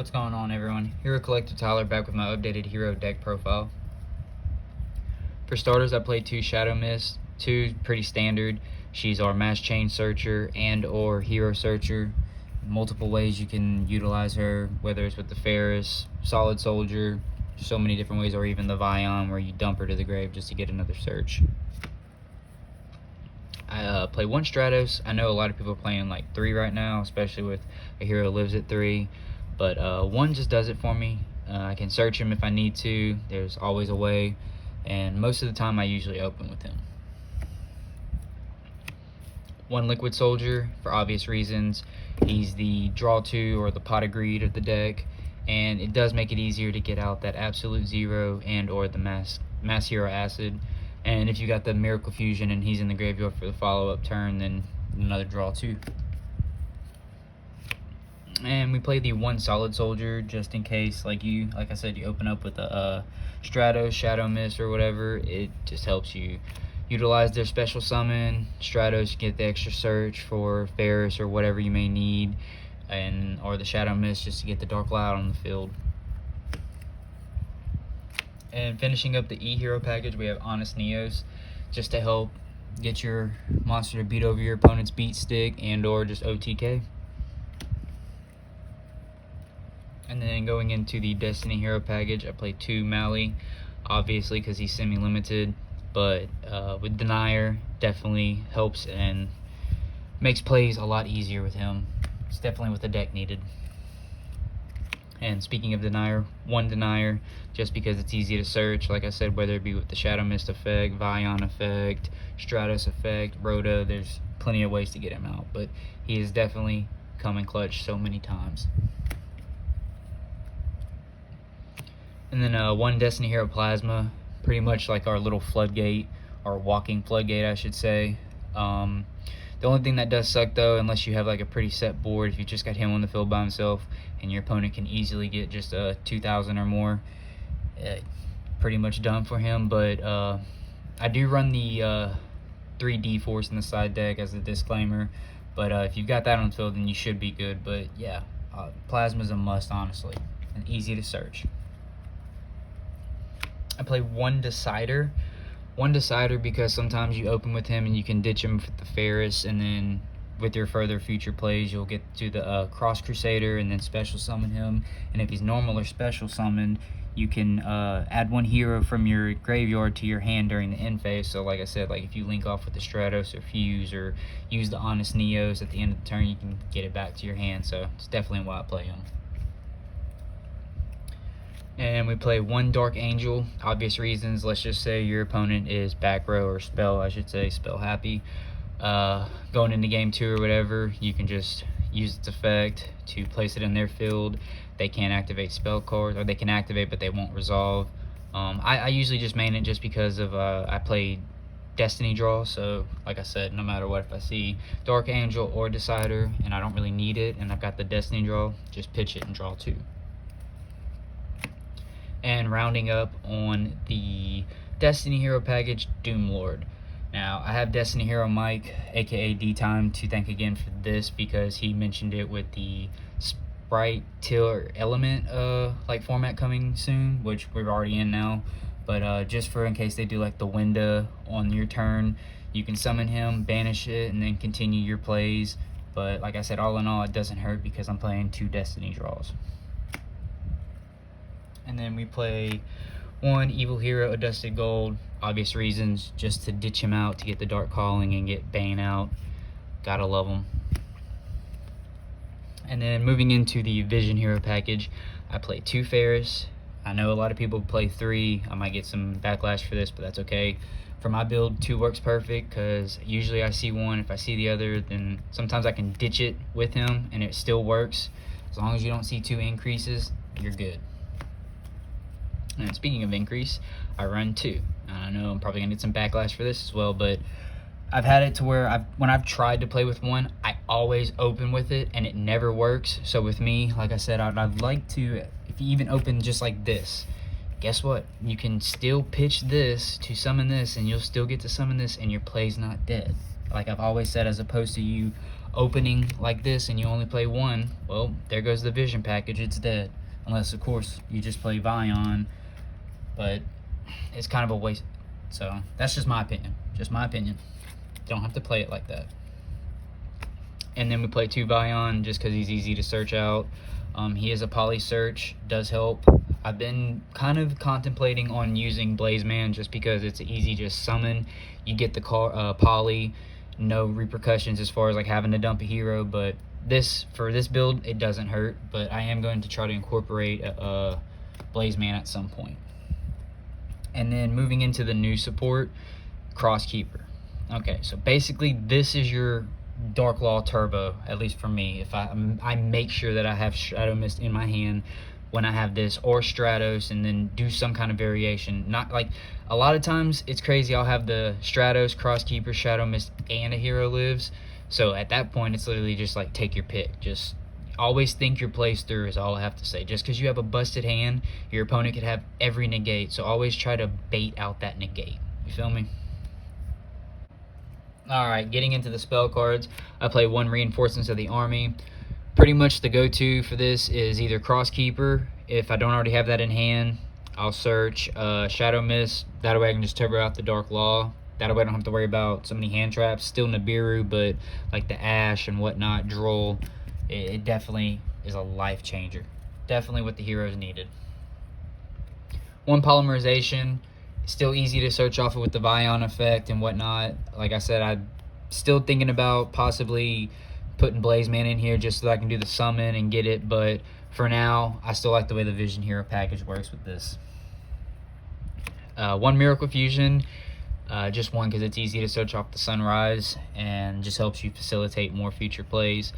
What's going on, everyone? Hero Collector Tyler back with my updated hero deck profile. For starters, I played 2 Shadow Mist, 2 pretty standard. She's our Mass Chain Searcher and or Hero Searcher. Multiple ways you can utilize her, whether it's with the Ferris, Solid Soldier, so many different ways, or even the Vion where you dump her to the grave just to get another search. I play 1 Stratos. I know a lot of people are playing like 3 right now, especially with a hero who lives at 3. But 1 just does it for me. I can search him if I need to. There's always a way. And most of the time I usually open with him. 1 Liquid Soldier, for obvious reasons. He's the draw 2 or the Pot of Greed of the deck. And it does make it easier to get out that Absolute Zero and or the Mass Hero Acid. And if you got the Miracle Fusion and he's in the graveyard for the follow-up turn, then another draw 2. And we play the 1 Solid Soldier just in case, like I said, you open up with a Stratos, Shadow Mist, or whatever. It just helps you utilize their special summon. Stratos, you get the extra search for Ferris or whatever you may need, or the Shadow Mist just to get the Dark Cloud on the field. And finishing up the E-Hero package, we have Honest Neos, just to help get your monster to beat over your opponent's beat stick and or just OTK. And then going into the Destiny Hero package, I play 2 Mali, obviously because he's semi-limited, but with Denier, definitely helps and makes plays a lot easier with him. It's definitely what the deck needed. And speaking of Denier, 1 Denier, just because it's easy to search, like I said, whether it be with the Shadow Mist effect, Vion effect, Stratos effect, Rhoda, there's plenty of ways to get him out, but he has definitely come in clutch so many times. And then 1 Destiny Hero Plasma, pretty much like our little floodgate, or walking floodgate I should say. The only thing that does suck though, unless you have like a pretty set board, if you just got him on the field by himself and your opponent can easily get just a 2,000 or more, pretty much done for him. But I do run the 3D Force in the side deck as a disclaimer, but if you've got that on the field then you should be good. But yeah, Plasma's a must, honestly, and easy to search. I play 1 Decider. 1 Decider because sometimes you open with him and you can ditch him with the Ferris, and then with your further future plays you'll get to the Cross Crusader and then special summon him. And if he's normal or special summoned, you can add 1 hero from your graveyard to your hand during the end phase. So like I said, like if you link off with the Stratos or Fuse or use the Honest Neos at the end of the turn, you can get it back to your hand. So it's definitely why I play him. And we play 1 Dark Angel, obvious reasons. Let's just say your opponent is back row, or spell, I should say, spell happy. Going into game 2 or whatever, you can just use its effect to place it in their field. They can't activate spell cards, or they can activate but they won't resolve. I usually just main it just because of I play Destiny Draw, so like I said, no matter what, if I see Dark Angel or Decider and I don't really need it and I've got the Destiny Draw, just pitch it and draw 2. And rounding up on the Destiny Hero package, Doomlord. Now, I have Destiny Hero Mike, aka D-Time, to thank again for this because he mentioned it with the Sprite Till Element like format coming soon, which we're already in now. But just for in case they do like the window on your turn, you can summon him, banish it, and then continue your plays. But like I said, all in all, it doesn't hurt because I'm playing 2 Destiny draws. And then we play 1 Evil Hero Adusted Gold, obvious reasons, just to ditch him out to get the Dark Calling and get Bane out. Gotta love him. And then moving into the Vision Hero package, I play 2 Ferris. I know a lot of people play 3. I might get some backlash for this, but that's okay. For my build, 2 works perfect because usually I see 1. If I see the other, then sometimes I can ditch it with him and it still works. As long as you don't see 2 increases, you're good. And speaking of increase, I run 2. I know I'm probably gonna get some backlash for this as well, but I've had it to where when I've tried to play with 1, I always open with it and it never works. So with me, like I said, I'd like to, if you even open just like this, guess what? You can still pitch this to summon this and you'll still get to summon this and your play's not dead. Like I've always said, as opposed to you opening like this and you only play one, well, there goes the vision package. It's dead. Unless, of course, you just play Vion, but it's kind of a waste. So that's just my opinion. Just my opinion. Don't have to play it like that. And then we play 2 Vion just because he's easy to search out. He is a poly search, does help. I've been kind of contemplating on using Blazeman just because it's easy to summon. You get the poly, no repercussions as far as like having to dump a hero, but for this build, it doesn't hurt. But I am going to try to incorporate Blazeman at some point. And then moving into the new support, Crosskeeper. Okay, so basically this is your Dark Law turbo, at least for me. If I make sure that I have Shadow Mist in my hand when I have this, or Stratos, and then do some kind of variation. Not like, a lot of times it's crazy, I'll have the Stratos, Crosskeeper, Shadow Mist, and a hero lives. So at that point, it's literally just like, take your pick. Just always think your plays through is all I have to say. Just because you have a busted hand, your opponent could have every negate. So always try to bait out that negate. You feel me? Alright, getting into the spell cards, I play 1 Reinforcements of the Army. Pretty much the go-to for this is either Crosskeeper. If I don't already have that in hand, I'll search Shadow Mist. That way I can just turbo out the Dark Law. That way I don't have to worry about so many hand traps. Still Nibiru, but like the Ash and whatnot, Droll, it definitely is a life changer. Definitely what the heroes needed. 1 Polymerization. Still easy to search off of with the Vion effect and whatnot. Like I said, I'm still thinking about possibly putting Blazeman in here just so that I can do the summon and get it. But for now, I still like the way the Vision Hero package works with this. 1 Miracle Fusion. Just 1 because it's easy to search off the Sunrise and just helps you facilitate more future plays.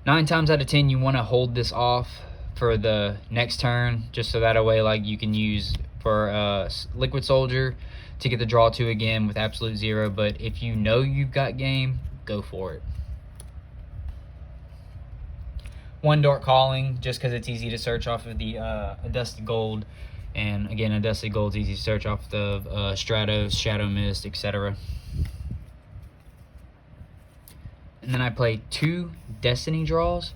9 times out of 10, you want to hold this off for the next turn, just so that way like you can use for Liquid Soldier to get the draw 2 again with absolute 0. But if you know you've got game, go for it. 1 Dark Calling, just because it's easy to search off of the Dusty Gold. And again, a Dusty Gold's easy to search off the Stratos, Shadow Mist, etc. And then I play 2 Destiny draws.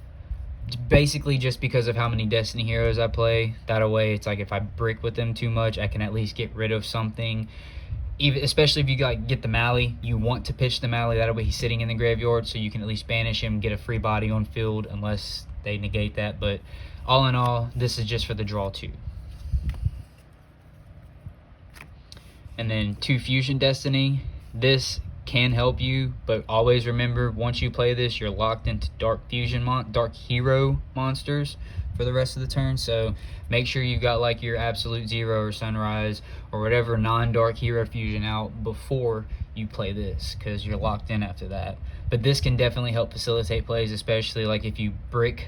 Basically just because of how many Destiny heroes I play. That way it's like if I brick with them too much, I can at least get rid of something. Especially if you get the Mally, you want to pitch the Mally, that way he's sitting in the graveyard, so you can at least banish him, get a free body on field unless they negate that. But all in all, this is just for the draw 2. And then 2 Fusion Destiny. This can help you, but always remember, once you play this, you're locked into Dark Hero monsters for the rest of the turn. So make sure you've got like your Absolute Zero or Sunrise or whatever non-Dark Hero fusion out before you play this, because you're locked in after that. But this can definitely help facilitate plays, especially like if you brick,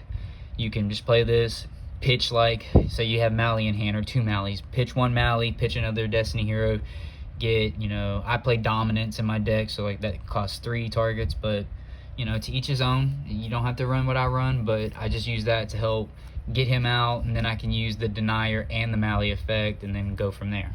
you can just play this, pitch, like say you have Mally in hand or 2 Mallies, pitch 1 Mally, pitch another Destiny hero, get, you know, I play Dominance in my deck, so like that costs 3 targets, but you know, to each his own. You don't have to run what I run, but I just use that to help get him out, and then I can use the Denier and the Mally effect and then go from there.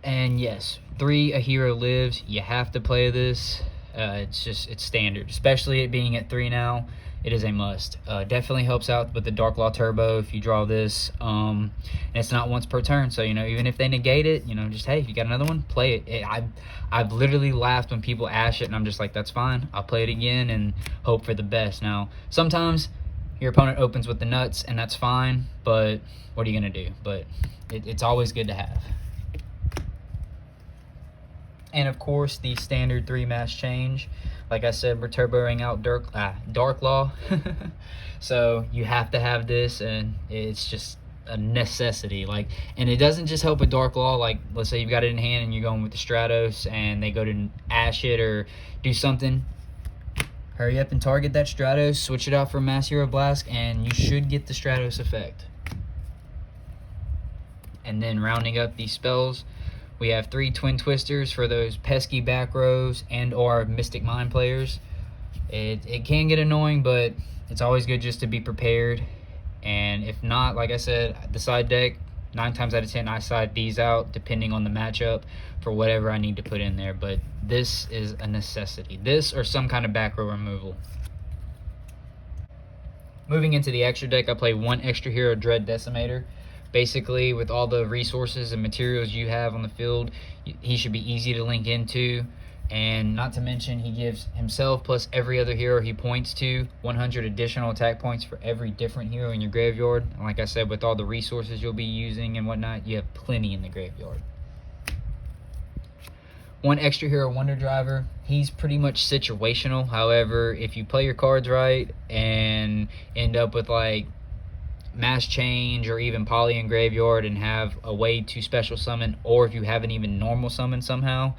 And yes, 3 A Hero Lives. You have to play this. It's standard, especially it being at 3 now. It is a must. Definitely helps out with the Dark Law Turbo if you draw this. And it's not once per turn, so you know, even if they negate it, you know, just hey, if you got another one, play it. I've literally laughed when people ash it, and I'm just like, that's fine. I'll play it again and hope for the best. Now, sometimes your opponent opens with the nuts, and that's fine. But what are you gonna do? But it's always good to have. And of course, the standard 3 mass change. Like I said, we're turboing out Dark Law. So you have to have this, and it's just a necessity. Like, and it doesn't just help with Dark Law. Like, let's say you've got it in hand and you're going with the Stratos and they go to ash it or do something. Hurry up and target that Stratos, switch it out for Mass Hero Blast, and you should get the Stratos effect. And then rounding up these spells, we have 3 Twin Twisters for those pesky back rows and or Mystic Mind players. It can get annoying, but it's always good just to be prepared. And if not, like I said, the side deck, 9 times out of 10 I side these out depending on the matchup for whatever I need to put in there, but this is a necessity. This or some kind of back row removal. Moving into the extra deck, I play 1 extra hero Dread Decimator. Basically, with all the resources and materials you have on the field, he should be easy to link into. And not to mention, he gives himself plus every other hero he points to 100 additional attack points for every different hero in your graveyard. And like I said, with all the resources you'll be using and whatnot, you have plenty in the graveyard. 1 extra hero Wonder Driver. He's pretty much situational. However, if you play your cards right and end up with like Mass Change or even Poly in graveyard and have a way to special summon, or if you haven't even normal summon somehow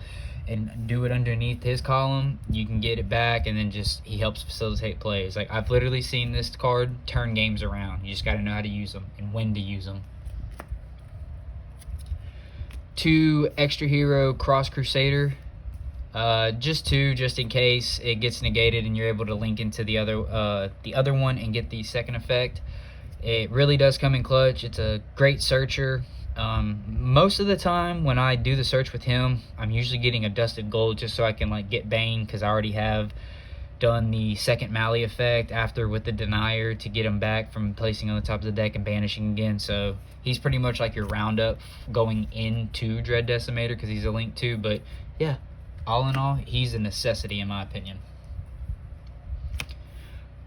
and do it underneath his column, you can get it back, and then just he helps facilitate plays. Like, I've literally seen this card turn games around. You just got to know how to use them and when to use them. 2 extra hero Cross Crusader. Just 2, just in case it gets negated and you're able to link into the other one and get the second effect. It really does come in clutch. It's a great searcher. Most of the time when I do the search with him, I'm usually getting a Dusted Gold just so I can like get Bane, because I already have done the second Mally effect after with the Denier to get him back from placing on the top of the deck and banishing again. So he's pretty much like your roundup going into Dread Decimator because he's a link too. But yeah, all in all, he's a necessity in my opinion.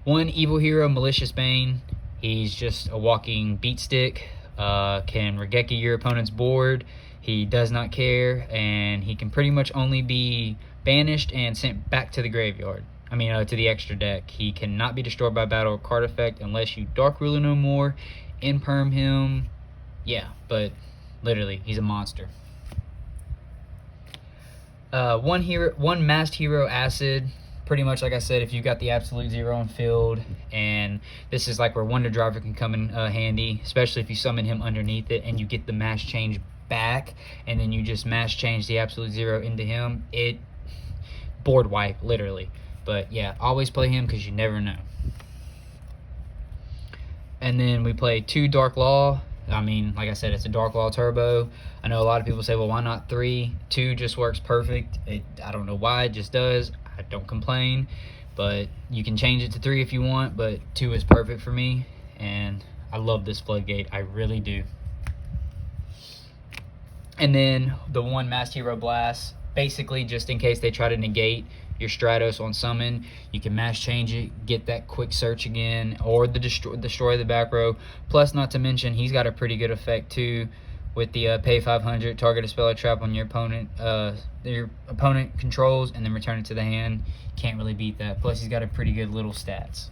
1 evil hero Malicious Bane. He's just a walking beat stick. Can Regeki your opponent's board. He does not care, and he can pretty much only be banished and sent back to the graveyard. I mean, to the extra deck. He cannot be destroyed by battle or card effect unless you Dark Ruler no more, imperm him. Yeah, but literally, he's a monster. 1 masked hero Acid. Pretty much, like I said, if you got the absolute 0 on field, and this is like where Wonder Driver can come in handy, especially if you summon him underneath it and you get the mass change back, and then you just mass change the absolute 0 into him. It board wipe, literally. But yeah, always play him because you never know. And then we play 2 Dark Law. I mean, like I said, it's a Dark Law Turbo. I know a lot of people say, well, why not 3? 2 just works perfect. I don't know why, it just does. I don't complain, but you can change it to 3 if you want, but 2 is perfect for me, and I love this Floodgate. I really do. And then the 1 Masked Hero Blast. Basically, just in case they try to negate your Stratos on summon, you can mass change it, get that quick search again, or the destroy the back row. Plus, not to mention, he's got a pretty good effect too with the pay 500, target a spell or trap on your opponent controls, and then return it to the hand. Can't really beat that. Plus, he's got a pretty good little stats.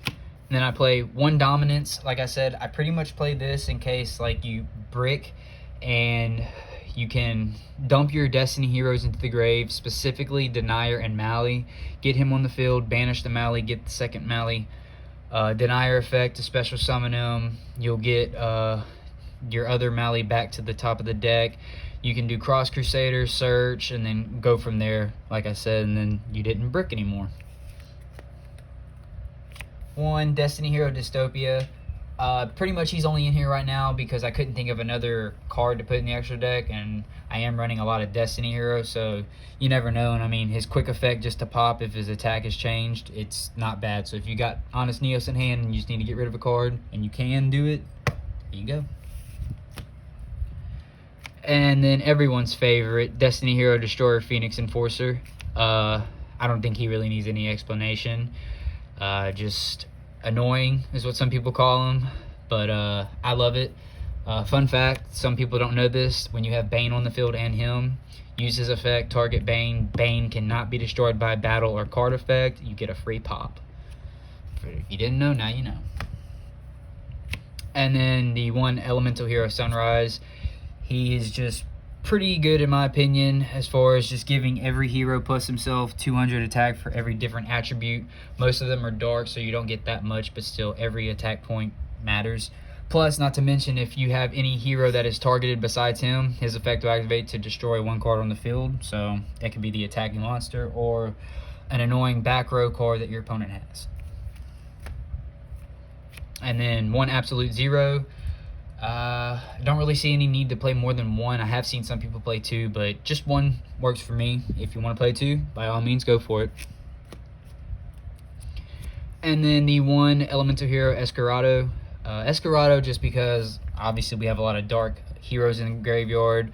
And then I play 1 Dominance. Like I said, I pretty much play this in case like you brick and you can dump your Destiny heroes into the grave, specifically Denier and Mally. Get him on the field, banish the Mally, get the second Mally. Denier effect to special summon him. You'll get your other Mally back to the top of the deck. You can do Cross Crusader, search, and then go from there, like I said, and then you didn't brick anymore. 1 Destiny Hero Dystopia. Pretty much he's only in here right now because I couldn't think of another card to put in the extra deck, and I am running a lot of Destiny heroes, so you never know. And I mean, his quick effect just to pop if his attack is changed, it's not bad. So if you got Honest Neos in hand and you just need to get rid of a card and you can do it, there you go. And then everyone's favorite, Destiny Hero Destroyer Phoenix Enforcer. I don't think he really needs any explanation. Just annoying is what some people call him, but I love it. Fun fact, some people don't know this, when you have Bane on the field and him, use his effect, target Bane. Bane cannot be destroyed by battle or card effect. You get a free pop. If you didn't know, now you know. And then the 1 Elemental Hero Sunrise. He is just pretty good in my opinion as far as just giving every hero plus himself 200 attack for every different attribute. Most of them are dark, so you don't get that much, but still every attack point matters. Plus, not to mention, if you have any hero that is targeted besides him, his effect will activate to destroy 1 card on the field. So that could be the attacking monster or an annoying back row card that your opponent has. And then 1 Absolute Zero. Don't really see any need to play more than one. I have seen some people play two, but just one works for me. If you want to play two, by all means, go for it. And then the one elemental hero, Escarado. Escarado, just because obviously we have a lot of dark heroes in the graveyard,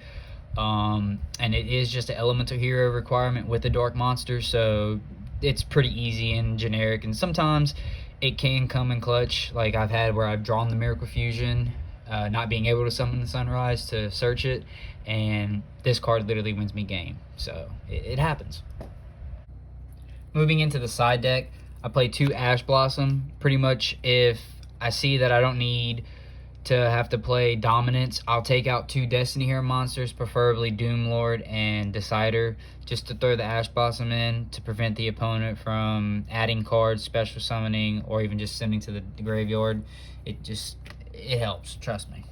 and it is just an elemental hero requirement with a dark monster, so it's pretty easy and generic. And sometimes it can come in clutch, like I've had where I've drawn the Miracle Fusion, not being able to summon the Sunrise to search it, and this card literally wins me game. So it happens. Moving into the side deck, I play 2 Ash Blossom. Pretty much if I see that I don't need to have to play Dominance, I'll take out 2 Destiny Hero monsters, preferably Doomlord and Decider, just to throw the Ash Blossom in to prevent the opponent from adding cards, special summoning, or even just sending to the graveyard. It helps, trust me.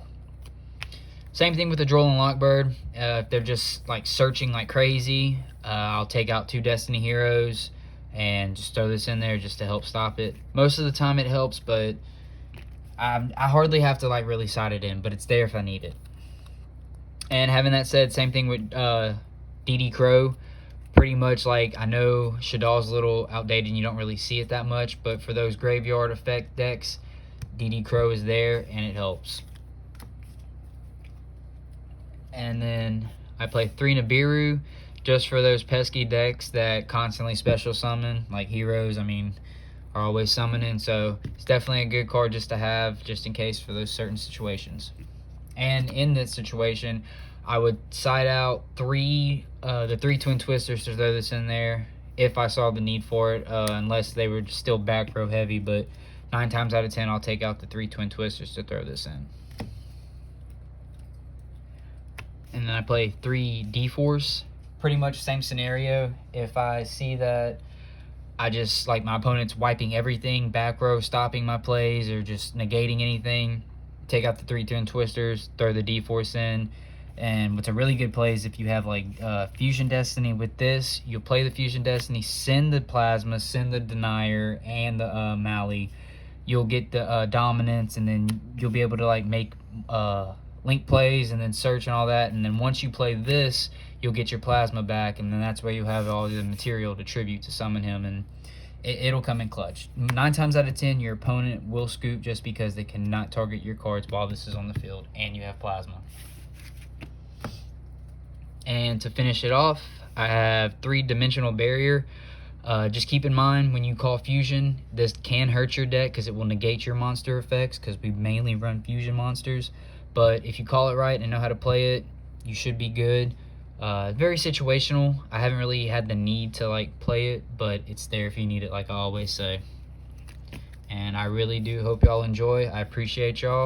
Same thing with the Droll and Lockbird. If they're just like searching like crazy, I'll take out 2 Destiny Heroes and just throw this in there just to help stop it. Most of the time it helps, but I hardly have to like really side it in, but it's there if I need it. And having that said, same thing with DD Crow. Pretty much, like, I know Shadal's a little outdated and you don't really see it that much, but for those graveyard effect decks, DD Crow is there and it helps. And then I play 3 Nibiru just for those pesky decks that constantly special summon, like heroes, I mean, are always summoning, so it's definitely a good card just to have, just in case for those certain situations. And in this situation, I would side out the 3 Twin Twisters to throw this in there if I saw the need for it, unless they were still back row heavy, but 9 times out of 10, I'll take out the 3 Twin Twisters to throw this in. And then I play 3 D-Force. Pretty much same scenario. If I see that I just, like, my opponent's wiping everything, back row, stopping my plays, or just negating anything, take out the 3 Twin Twisters, throw the D-Force in. And what's a really good play is if you have, like, Fusion Destiny with this, you'll play the Fusion Destiny, send the Plasma, send the Denier, and the Mali. You'll get the Dominance, and then you'll be able to, like, make link plays and then search and all that. And then once you play this, you'll get your Plasma back, and then that's where you'll have all the material to tribute to summon him, and it'll come in clutch. 9 times out of 10, your opponent will scoop just because they cannot target your cards while this is on the field and you have Plasma. And to finish it off, I have 3 Dimensional Barrier. Just keep in mind, when you call Fusion, this can hurt your deck because it will negate your monster effects, because we mainly run Fusion monsters. But if you call it right and know how to play it, you should be good. Very situational. I haven't really had the need to like play it, but it's there if you need it, like I always say. And I really do hope y'all enjoy. I appreciate y'all.